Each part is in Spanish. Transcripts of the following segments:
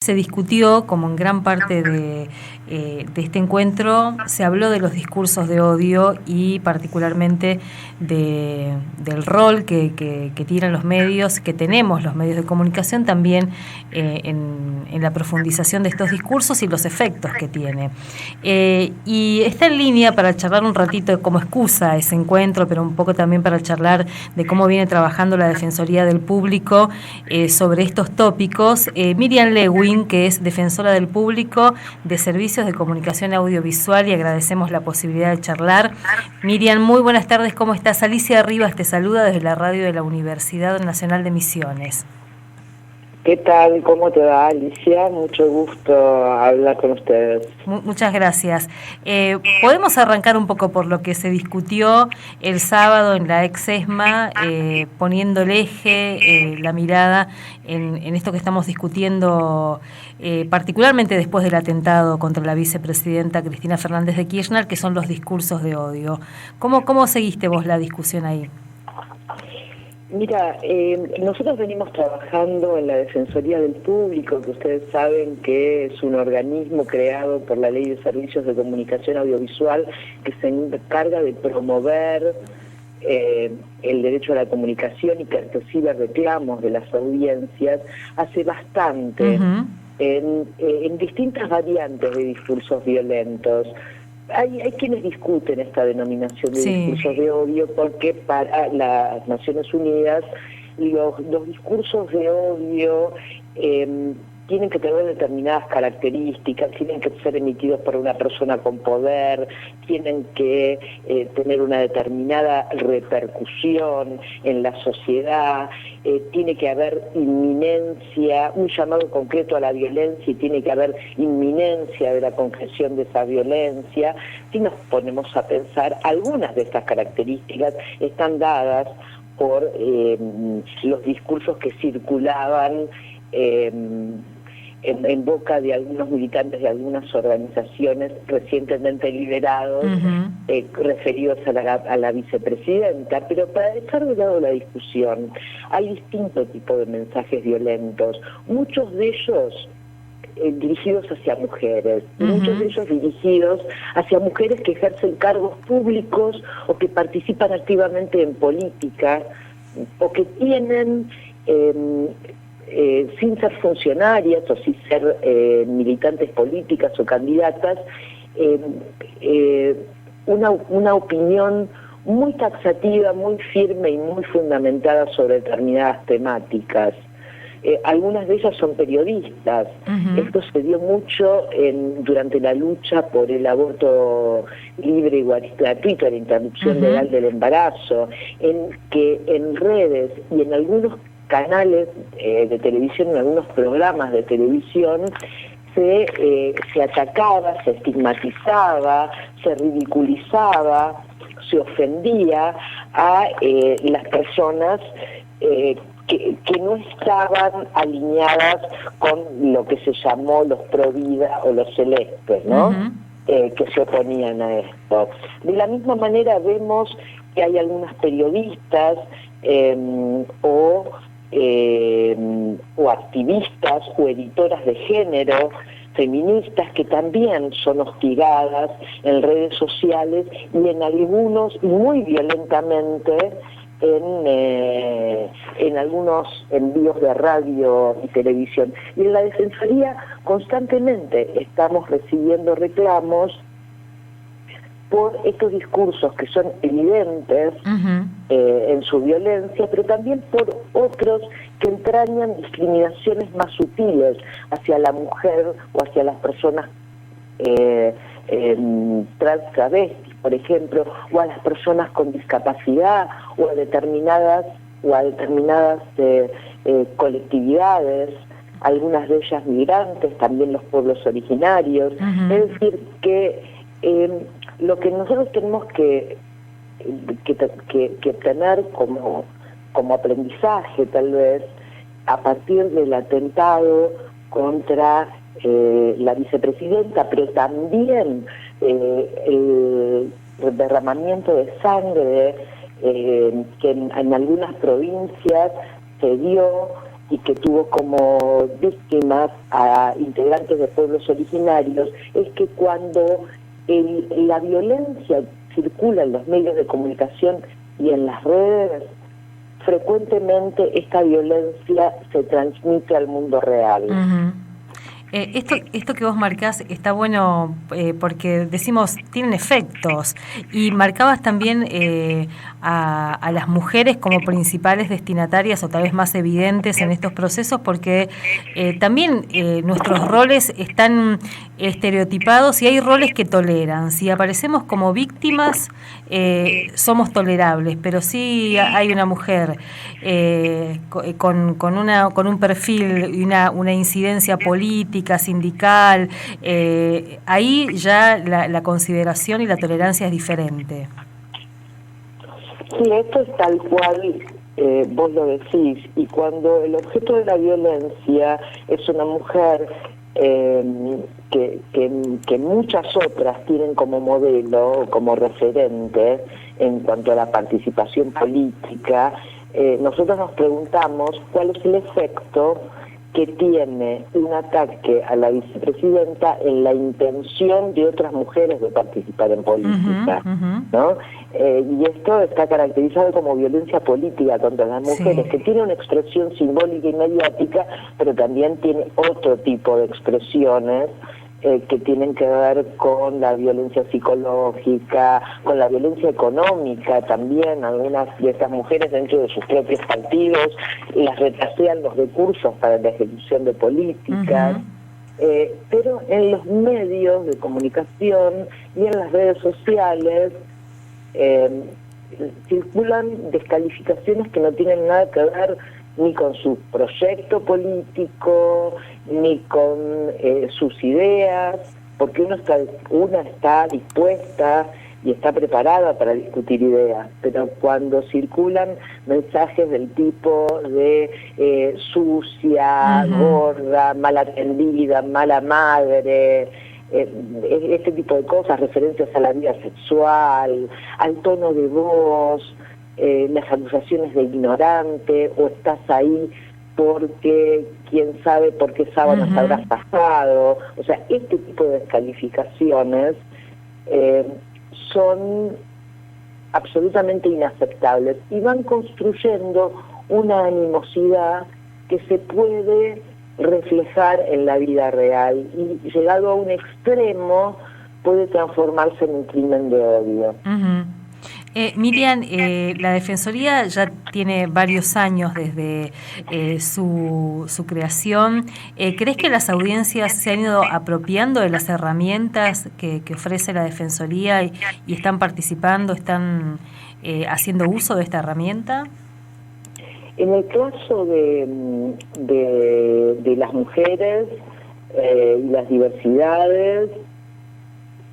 Se discutió, como en gran parte de este encuentro, se habló de los discursos de odio y particularmente del rol que tienen los medios, que tenemos los medios de comunicación también en la profundización de estos discursos y los efectos que tiene. Y está en línea para charlar un ratito como excusa ese encuentro, pero un poco también para charlar de cómo viene trabajando la Defensoría del Público sobre estos tópicos. Miriam Lewin, que es defensora del público de servicios de comunicación audiovisual, y agradecemos la posibilidad de charlar. Miriam, muy buenas tardes, ¿cómo estás? Alicia Rivas te saluda desde la radio de la Universidad Nacional de Misiones. ¿Qué tal? ¿Cómo te va, Alicia? Mucho gusto hablar con ustedes. Muchas gracias. Podemos arrancar un poco por lo que se discutió el sábado en la ex-ESMA, poniendo el eje, la mirada en esto que estamos discutiendo, particularmente después del atentado contra la vicepresidenta Cristina Fernández de Kirchner, que son los discursos de odio. ¿Cómo seguiste vos la discusión ahí? Mira, nosotros venimos trabajando en la Defensoría del Público, que ustedes saben que es un organismo creado por la Ley de Servicios de Comunicación Audiovisual que se encarga de promover el derecho a la comunicación y que recibe reclamos de las audiencias hace bastante, en distintas variantes de discursos violentos. Hay quienes discuten esta denominación de discursos de odio porque para las Naciones Unidas los discursos de odio tienen que tener determinadas características, tienen que ser emitidos por una persona con poder, tienen que tener una determinada repercusión en la sociedad, tiene que haber inminencia, un llamado concreto a la violencia y tiene que haber inminencia de la concreción de esa violencia. Si nos ponemos a pensar, algunas de estas características están dadas por los discursos que circulaban en boca de algunos militantes de algunas organizaciones recientemente liberados, referidos a la vicepresidenta. Pero para dejar de lado la discusión, hay distintos tipos de mensajes violentos, muchos de ellos dirigidos hacia mujeres, muchos de ellos dirigidos hacia mujeres que ejercen cargos públicos o que participan activamente en política o que tienen sin ser funcionarias o sin ser militantes políticas o candidatas, una opinión muy taxativa, muy firme y muy fundamentada sobre determinadas temáticas. Algunas de ellas son periodistas. Esto se dio mucho durante la lucha por el aborto libre y gratuito, la interrupción legal del embarazo, en que en redes y en algunos canales de televisión, en algunos programas de televisión, se atacaba, se estigmatizaba, se ridiculizaba, se ofendía a las personas que no estaban alineadas con lo que se llamó los pro vida o los celestes, ¿no? Que se oponían a esto. De la misma manera vemos que hay algunas periodistas o activistas o editoras de género feministas que también son hostigadas en redes sociales y en algunos muy violentamente en algunos envíos de radio y televisión. Y en la Defensoría constantemente estamos recibiendo reclamos por estos discursos que son evidentes en su violencia, pero también por otros que entrañan discriminaciones más sutiles hacia la mujer o hacia las personas trans travestis, por ejemplo, o a las personas con discapacidad o a determinadas colectividades, algunas de ellas migrantes, también los pueblos originarios. Es decir, que lo que nosotros tenemos que tener como aprendizaje, tal vez, a partir del atentado contra la vicepresidenta, pero también el derramamiento de sangre que en algunas provincias se dio y que tuvo como víctimas a integrantes de pueblos originarios, es que cuando la violencia circula en los medios de comunicación y en las redes, frecuentemente esta violencia se transmite al mundo real. Uh-huh. Esto que vos marcás está bueno porque decimos, tienen efectos, y marcabas también a las mujeres como principales destinatarias o tal vez más evidentes en estos procesos, porque también nuestros roles están estereotipados y hay roles que toleran. Si aparecemos como víctimas, somos tolerables, pero si hay una mujer con un perfil y una incidencia política, sindical, ahí ya la consideración y la tolerancia es diferente. Sí, esto es tal cual vos lo decís, y cuando el objeto de la violencia es una mujer que muchas otras tienen como modelo, como referente en cuanto a la participación política, nosotros nos preguntamos cuál es el efecto que tiene un ataque a la vicepresidenta en la intención de otras mujeres de participar en política, ¿no? Y esto está caracterizado como violencia política contra las mujeres, que tiene una expresión simbólica y mediática, pero también tiene otro tipo de expresiones que tienen que ver con la violencia psicológica, con la violencia económica también. Algunas de estas mujeres dentro de sus propios partidos las retrasean los recursos para la ejecución de políticas. Pero en los medios de comunicación y en las redes sociales circulan descalificaciones que no tienen nada que ver ni con su proyecto político, ni con sus ideas, porque una está dispuesta y está preparada para discutir ideas, pero cuando circulan mensajes del tipo de sucia, gorda, mal atendida, mala madre, este tipo de cosas, referencias a la vida sexual, al tono de voz, las acusaciones de ignorante, o estás ahí porque quién sabe por qué sábanas habrás pasado, o sea, este tipo de descalificaciones son absolutamente inaceptables y van construyendo una animosidad que se puede reflejar en la vida real y, llegado a un extremo, puede transformarse en un crimen de odio. Miriam, la Defensoría ya tiene varios años desde su creación. ¿Crees que las audiencias se han ido apropiando de las herramientas que ofrece la Defensoría y están participando, están haciendo uso de esta herramienta? En el caso de las mujeres y las diversidades,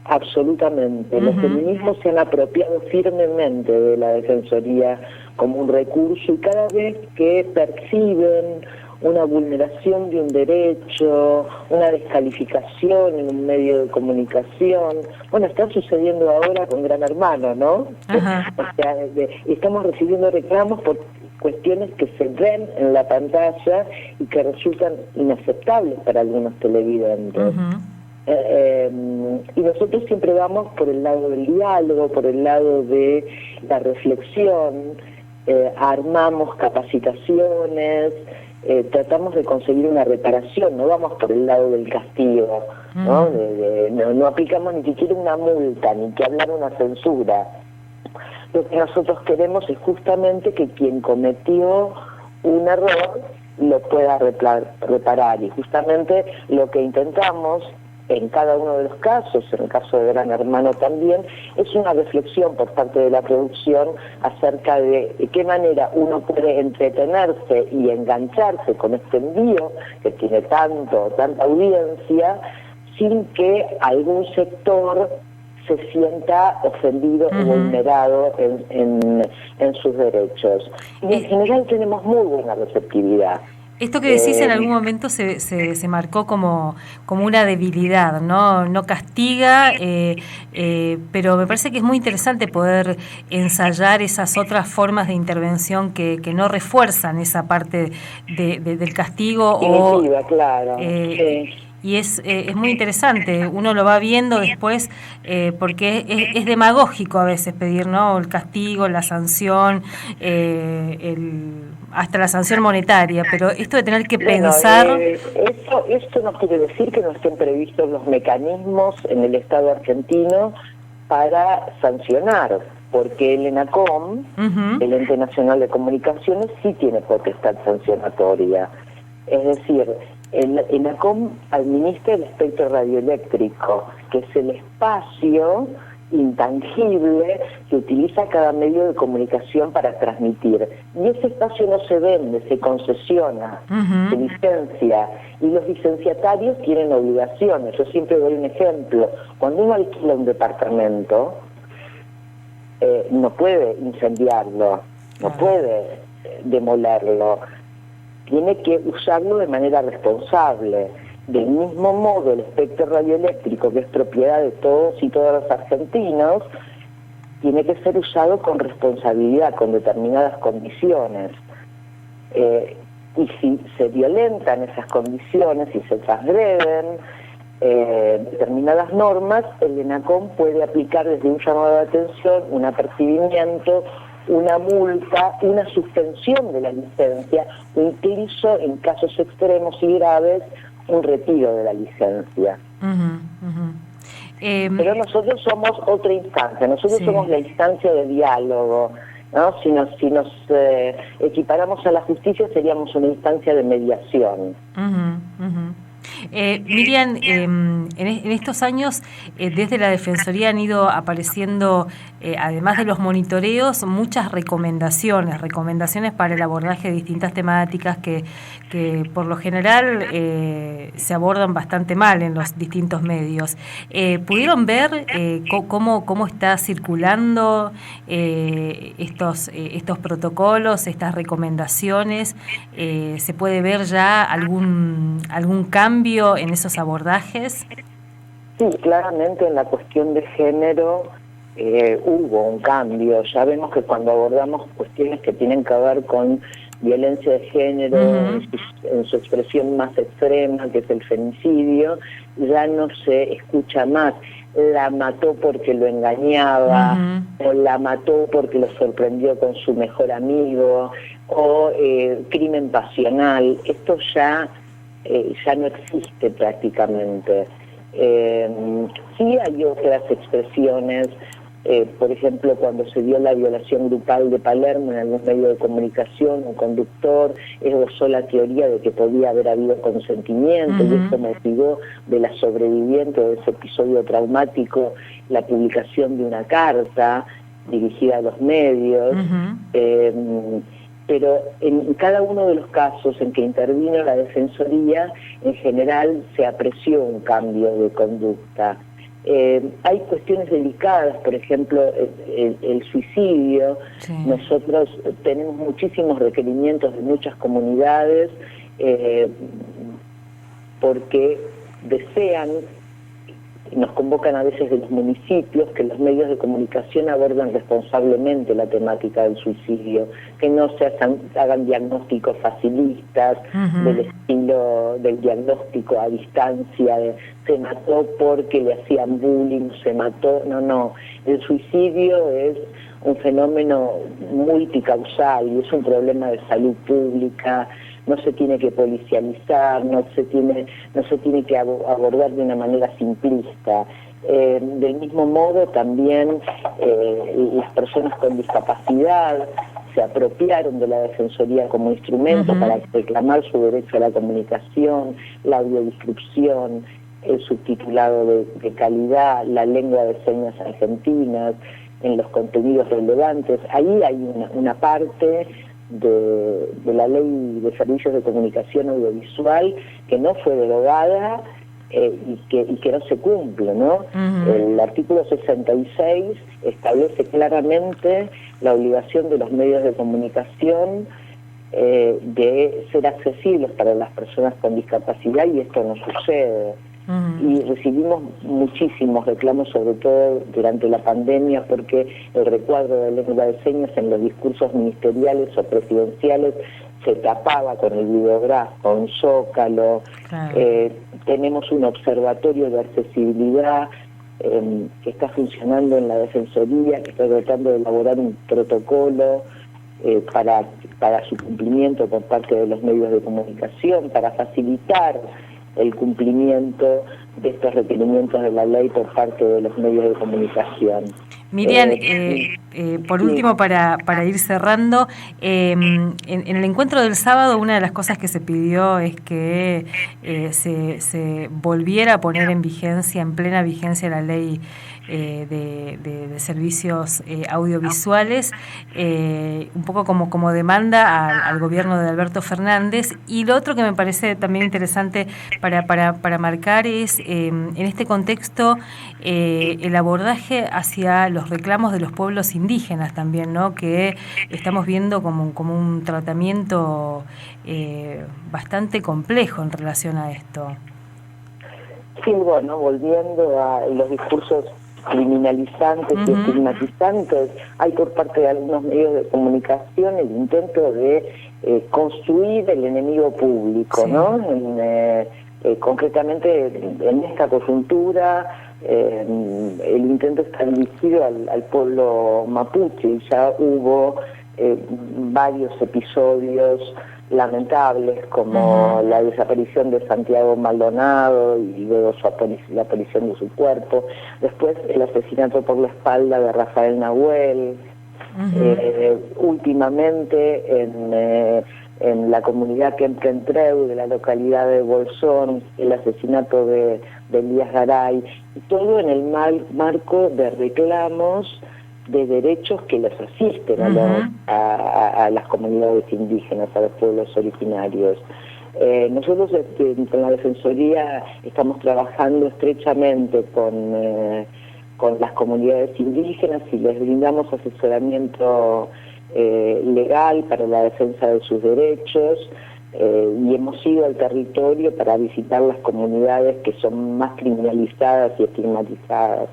absolutamente. Los feminismos se han apropiado firmemente de la Defensoría como un recurso, y cada vez que perciben una vulneración de un derecho, una descalificación en un medio de comunicación, bueno, está sucediendo ahora con Gran Hermano, ¿no? O sea, estamos recibiendo reclamos por cuestiones que se ven en la pantalla y que resultan inaceptables para algunos televidentes. Y nosotros siempre vamos por el lado del diálogo, por el lado de la reflexión, armamos capacitaciones, tratamos de conseguir una reparación, no vamos por el lado del castigo, ¿no? No aplicamos ni siquiera una multa, ni que hablar una censura. Lo que nosotros queremos es justamente que quien cometió un error lo pueda reparar, y justamente lo que intentamos en cada uno de los casos, en el caso de Gran Hermano también, es una reflexión por parte de la producción acerca de qué manera uno puede entretenerse y engancharse con este envío que tiene tanta audiencia, sin que algún sector se sienta ofendido o vulnerado en sus derechos. Y en general tenemos muy buena receptividad. Esto que decís en algún momento se marcó como una debilidad, no castiga, pero me parece que es muy interesante poder ensayar esas otras formas de intervención que no refuerzan esa parte del castigo Punitiva, claro. Sí. y es muy interesante, uno lo va viendo después porque es demagógico a veces pedir, ¿no? El castigo, la sanción, hasta la sanción monetaria, pero esto de tener que pensar... Esto no quiere decir que no estén previstos los mecanismos en el Estado argentino para sancionar, porque el ENACOM, el Ente Nacional de Comunicaciones, sí tiene potestad sancionatoria. Es decir, el ENACOM administra el espectro radioeléctrico, que es el espacio intangible que utiliza cada medio de comunicación para transmitir. Y ese espacio no se vende, se concesiona, se licencia, y los licenciatarios tienen obligaciones. Yo siempre doy un ejemplo. Cuando uno alquila un departamento, no puede incendiarlo, no puede demolerlo, tiene que usarlo de manera responsable. Del mismo modo, el espectro radioeléctrico, que es propiedad de todos y todas los argentinos, tiene que ser usado con responsabilidad, con determinadas condiciones. Y si se violentan esas condiciones, si se transgreden determinadas normas, el ENACOM puede aplicar desde un llamado de atención, un apercibimiento, una multa, una suspensión de la licencia, o incluso en casos extremos y graves, un retiro de la licencia. Pero nosotros somos otra instancia, nosotros somos la instancia de diálogo, ¿no? Si nos equiparamos a la justicia, seríamos una instancia de mediación. Miriam, en estos años desde la Defensoría han ido apareciendo, además de los monitoreos, muchas recomendaciones para el abordaje de distintas temáticas que por lo general se abordan bastante mal en los distintos medios. ¿Pudieron ver cómo está circulando estos protocolos, estas recomendaciones? ¿Se puede ver ya algún cambio en esos abordajes? Sí, claramente en la cuestión de género hubo un cambio. Ya vemos que cuando abordamos cuestiones que tienen que ver con violencia de género en su expresión más extrema, que es el femicidio, ya no se escucha más la mató porque lo engañaba, o la mató porque lo sorprendió con su mejor amigo, o crimen pasional. Esto ya no existe prácticamente. Sí hay otras expresiones, por ejemplo, cuando se dio la violación grupal de Palermo en algún medio de comunicación, un conductor esbozó la teoría de que podía haber habido consentimiento, y esto motivó de la sobreviviente de ese episodio traumático la publicación de una carta dirigida a los medios. Pero en cada uno de los casos en que intervino la Defensoría, en general se apreció un cambio de conducta. Hay cuestiones delicadas, por ejemplo, el suicidio. Sí. Nosotros tenemos muchísimos requerimientos de muchas comunidades porque desean, nos convocan a veces de los municipios, que los medios de comunicación aborden responsablemente la temática del suicidio, que no se hagan diagnósticos facilistas del estilo del diagnóstico a distancia, de se mató porque le hacían bullying, se mató, no, el suicidio es un fenómeno multicausal y es un problema de salud pública. No se tiene que policializar, no se tiene que abordar de una manera simplista. Del mismo modo, también las personas con discapacidad se apropiaron de la Defensoría como instrumento para reclamar su derecho a la comunicación, la audiodescripción, el subtitulado de calidad, la lengua de señas argentinas, en los contenidos relevantes. Ahí hay una parte de la Ley de Servicios de Comunicación Audiovisual que no fue derogada y que no se cumple, ¿no? El artículo 66 establece claramente la obligación de los medios de comunicación de ser accesibles para las personas con discapacidad, y esto no sucede. Y recibimos muchísimos reclamos, sobre todo durante la pandemia, porque el recuadro de lengua de señas en los discursos ministeriales o presidenciales se tapaba con el videograf, con un zócalo. Claro. Tenemos un observatorio de accesibilidad que está funcionando en la Defensoría, que está tratando de elaborar un protocolo para su cumplimiento por parte de los medios de comunicación, para facilitar el cumplimiento de estos requerimientos de la ley por parte de los medios de comunicación. Miriam, por último, para ir cerrando, en el encuentro del sábado una de las cosas que se pidió es que se volviera a poner en vigencia, en plena vigencia, la ley de servicios audiovisuales, un poco como demanda al gobierno de Alberto Fernández. Y lo otro que me parece también interesante para marcar es, en este contexto, el abordaje hacia los reclamos de los pueblos indígenas también, ¿no? Que estamos viendo como un tratamiento bastante complejo en relación a esto. Sí, bueno, volviendo a los discursos criminalizantes y estigmatizantes, hay por parte de algunos medios de comunicación el intento de construir el enemigo público, sí, ¿no? Concretamente en esta coyuntura el intento está dirigido al pueblo mapuche, y ya hubo varios episodios lamentables, como la desaparición de Santiago Maldonado y luego la aparición de su cuerpo, después el asesinato por la espalda de Rafael Nahuel, últimamente en la comunidad Quemquentreu de la localidad de Bolsón, el asesinato de Elías Garay, y todo en el marco de reclamos de derechos que les asisten a las comunidades indígenas, a los pueblos originarios. Nosotros con la Defensoría estamos trabajando estrechamente con las comunidades indígenas y les brindamos asesoramiento legal para la defensa de sus derechos, y hemos ido al territorio para visitar las comunidades que son más criminalizadas y estigmatizadas.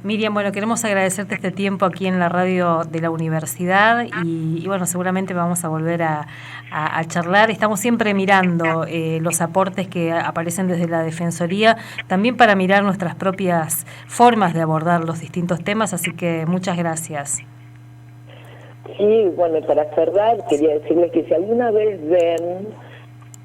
Miriam, bueno, queremos agradecerte este tiempo aquí en la radio de la universidad y bueno, seguramente vamos a volver a charlar. Estamos siempre mirando los aportes que aparecen desde la Defensoría, también para mirar nuestras propias formas de abordar los distintos temas, así que muchas gracias. Sí, bueno, para cerrar quería decirles que si alguna vez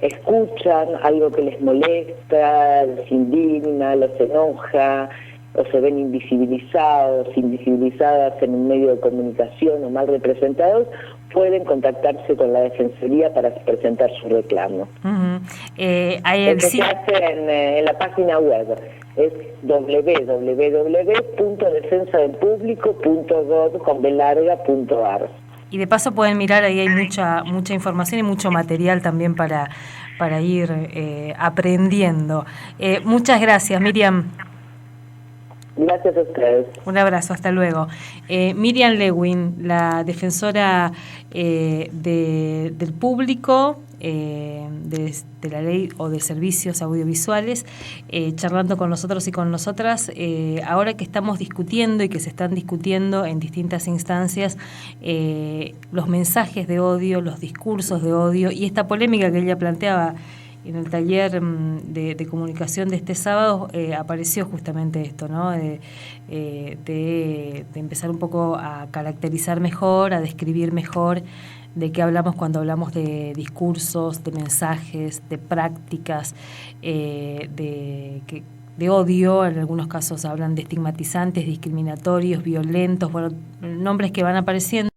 escuchan algo que les molesta, les indigna, los enoja, o se ven invisibilizadas en un medio de comunicación o mal representados, pueden contactarse con la Defensoría para presentar su reclamo. Lo que se hace en la página web es www.defensadelpublico.gov.ar. Y de paso pueden mirar, ahí hay mucha información y mucho material también para ir aprendiendo. Muchas gracias, Miriam. Gracias a ustedes. Un abrazo, hasta luego. Miriam Lewin, la defensora del público, de la ley o de servicios audiovisuales, charlando con nosotros y con nosotras, ahora que estamos discutiendo y que se están discutiendo en distintas instancias los mensajes de odio, los discursos de odio y esta polémica que ella planteaba en el taller de comunicación de este sábado, apareció justamente esto, ¿no? De empezar un poco a caracterizar mejor, a describir mejor de qué hablamos cuando hablamos de discursos, de mensajes, de prácticas, de odio. En algunos casos hablan de estigmatizantes, discriminatorios, violentos, bueno, nombres que van apareciendo.